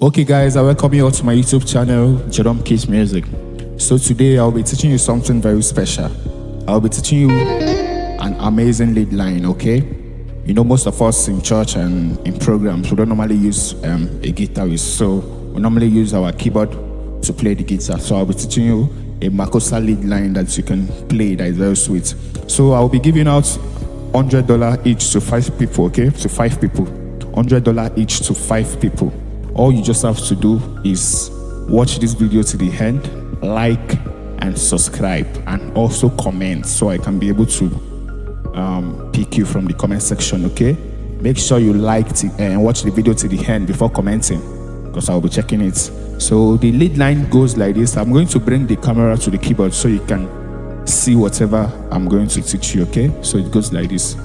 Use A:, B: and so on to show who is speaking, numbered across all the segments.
A: Okay guys, I welcome you all to my YouTube channel, Jerome Kiss Music. So today I'll be teaching you something very special. I'll be teaching you an amazing lead line, okay? You know, most of us in church and in programs, we don't normally use a guitarist. So we normally use our keyboard to play the guitar. So I'll be teaching you a Makossa lead line that you can play that is very sweet. So I'll be giving out $100 each to 5 people, okay? To 5 people. $100 each to 5 people. All you just have to do is watch this video to the end, like and subscribe, and also comment so I can be able to pick you from the comment section, okay? Make sure you like and watch the video to the end before commenting, because I'll be checking it. So the lead line goes like this. I'm going to bring the camera to the keyboard so you can see whatever I'm going to teach you, okay? So it goes like this.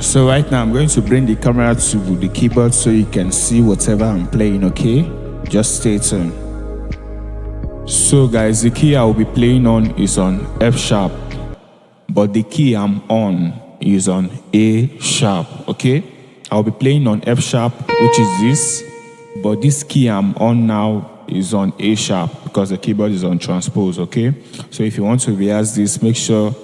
A: So right now I'm going to bring the camera to the keyboard so you can see whatever I'm playing, okay? Just stay tuned. So guys, the key I will be playing on is on F sharp, but the key I'm on is on A sharp, okay? I'll be playing on F sharp, which is this, but this key I'm on now is on A sharp because the keyboard is on transpose, okay? So if you want to rehearse this, make sure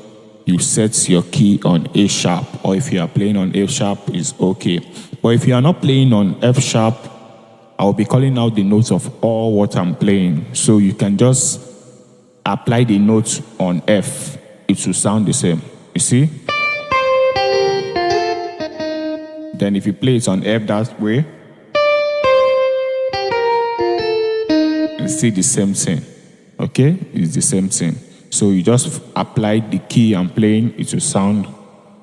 A: you set your key on A sharp, or if you are playing on F sharp, is okay. But if you are not playing on F sharp, I'll be calling out the notes of all what I'm playing. So you can just apply the notes on F. It will sound the same. You see? Then if you play it on F that way, you see the same thing. Okay? It's the same thing. So you just apply the key I'm playing, it will sound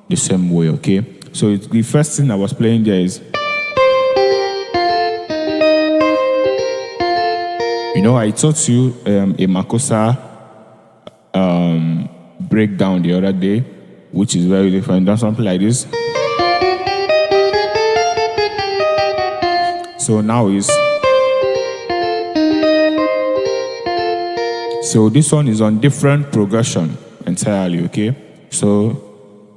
A: the same way, okay? So the first thing I was playing there is, you know, I taught you a Makossa breakdown the other day, which is very different. Done something like this. So now is, so this one is on different progression entirely, okay? So,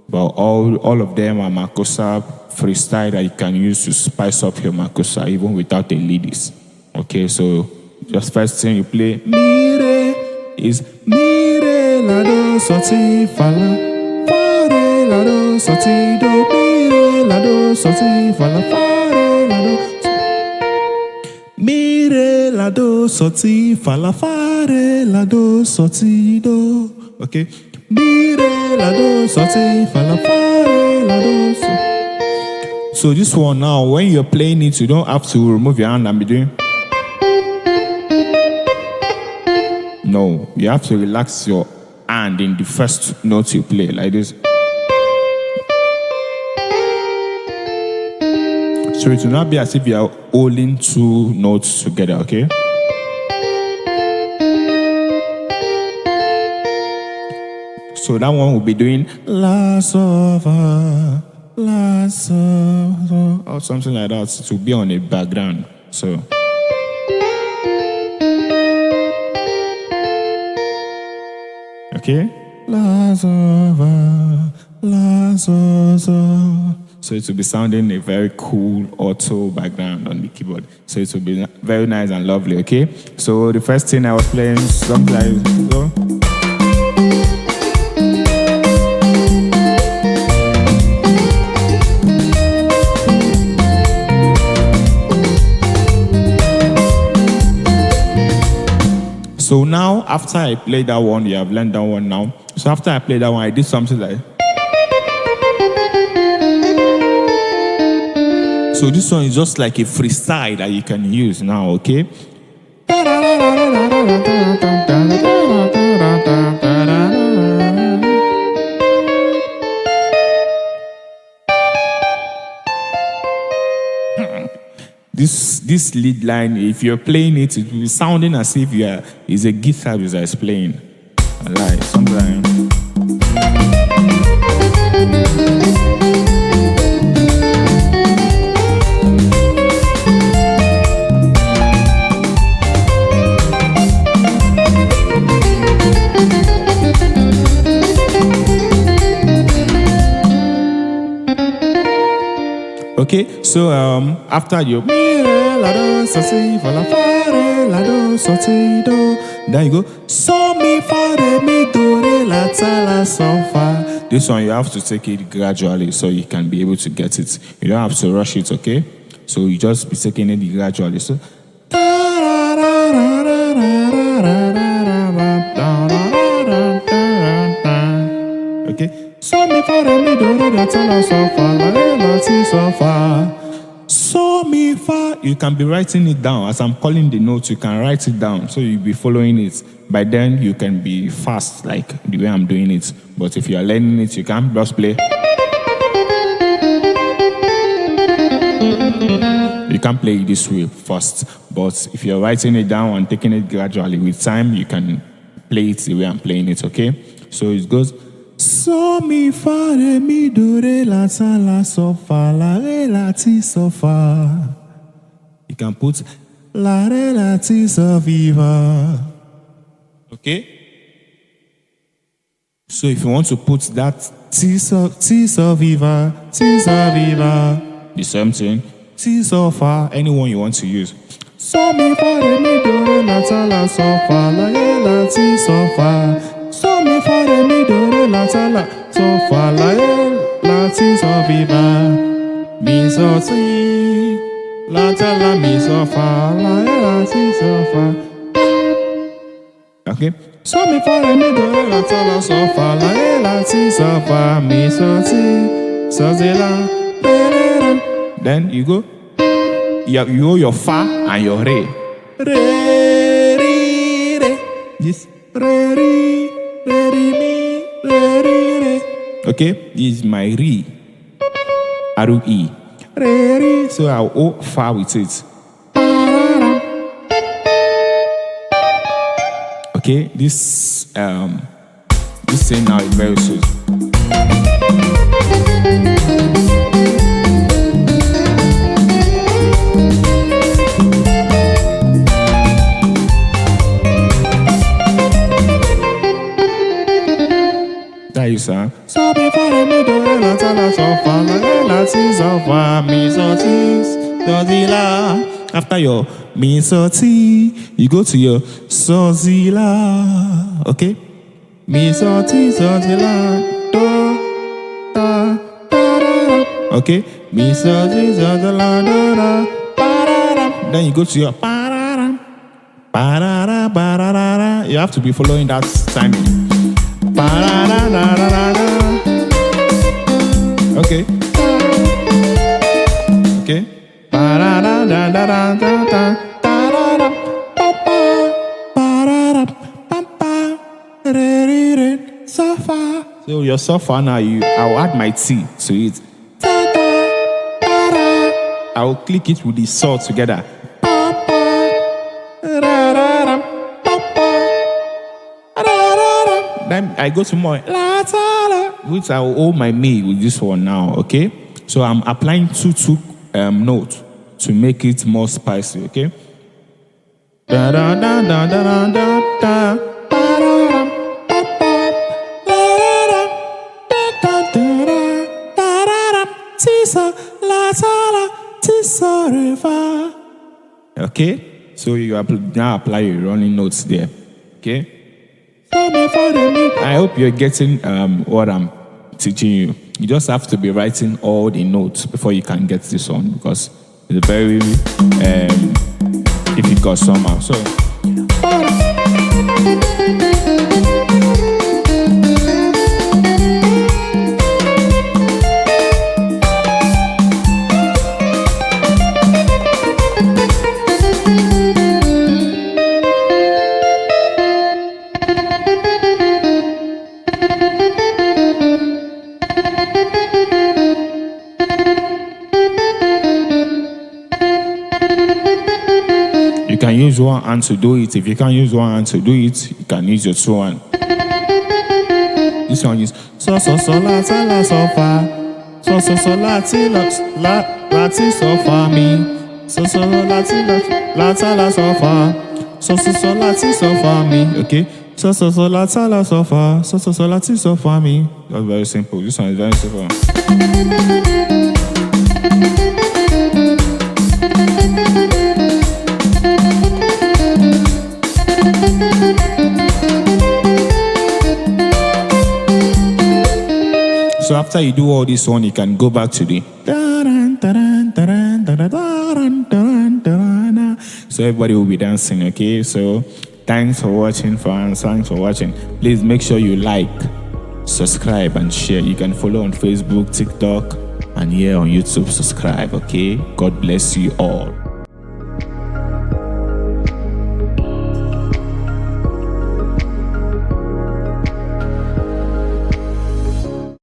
A: but all of them are Makossa freestyle that you can use to spice up your Makossa even without the leaders, okay? So just first thing you play, mi re is mi re la do so ti fa la, re la do so ti do, mi re la do so ti fa la, re la do. Mi re la do so ti fa la, re la do so ti do. Okay. Mi re la do so ti fa la, re la do so. So this one now, when you're playing it, you don't have to remove your hand and be doing. No, you have to relax your hand in the first note you play, like this. So it will not be as if you are holding 2 notes together, okay? So that one will be doing la so fa, la so, or something like that. It will be on the background. So okay, la so fa, la so. So it will be sounding a very cool auto background on the keyboard. So it will be very nice and lovely, okay? So the first thing I was playing, something like so. So now, after I play that one, you have learned that one now. So after I play that one, I did something like. So this one is just like a freestyle that you can use now, okay? This lead line, if you're playing it, it will be sounding as if it's a guitar that is playing. I like sometimes. Okay, so after you then you go so mi fa re mi do re la ta la so fa. This one you have to take it gradually so you can be able to get it. You don't have to rush it, okay? So you just be taking it gradually. So okay. So mi fa re mi do re la ta la so fa la re la ti so fa. So mi fa. You can be writing it down as I'm calling the notes. You can write it down so you'll be following it. By then you can be fast like the way I'm doing it. But if you are learning it, you can't just play. You can't play it this way first. But if you're writing it down and taking it gradually with time, you can play it the way I'm playing it. Okay? So it goes. So mi fa re mi do re la ta la so fa la re la ti so fa. You can put la re la ti so viva. Okay? So if you want to put that ti so viva, the same thing, ti so fa, anyone you want to use. So mi fa re mi do re la ta la so fa la re la ti so fa. So mi fa re mi do re la ta la so fa la re la ti so viva. Mi so ti la ta la mi so fa la re la ti so fa. Okay. So mi fa re mi do re la ta la so fa la re la ti so fa. Mi so ti so ti la re re re. Then you go. You go your fa and your re. Re re re. This re re. Re, re, mi, re, re, re. Okay, this is my re. R-E. Re, re. So I'll O fa with it. Okay, this thing now is very sweet. That you sir. So before me do la ta la so fa la ti so fa mi so ti so di la. After your mi so ti, you go to your so di la. Okay? Mi so ti so di la do da da da. Okay? Mi so ti so di la do da ba da da. Then you go to your ba da da ba da da ba da da. You have to be following that timing. Okay. Okay. So your so far now, I'll add my T to it. I'll click it with the saw together. Then I go to more which I will hold my me with this one now, okay? So I'm applying two notes to make it more spicy, okay? Da da da da da da da. Okay, so you now apply your running notes there, okay? I hope you're getting what I'm teaching you. You just have to be writing all the notes before you can get this one because it's very difficult somehow. So. use one hand to do it. If you can't use one hand to do it, you can use your two hands. This one is so so so la ta la so fa. So so so la ti la ti so fa mi. So so la ti la ta la so fa. So so so la ti so fa mi. Okay. So so so la ta la so fa. So so so la ti so fa mi. That's very simple. This one is very simple. So after you do all this one, you can go back to the so everybody will be dancing, okay? So thanks for watching, fans. Thanks for watching. Please make sure you like, subscribe, and share. You can follow on Facebook, TikTok, and here on YouTube. Subscribe, okay? God bless you all.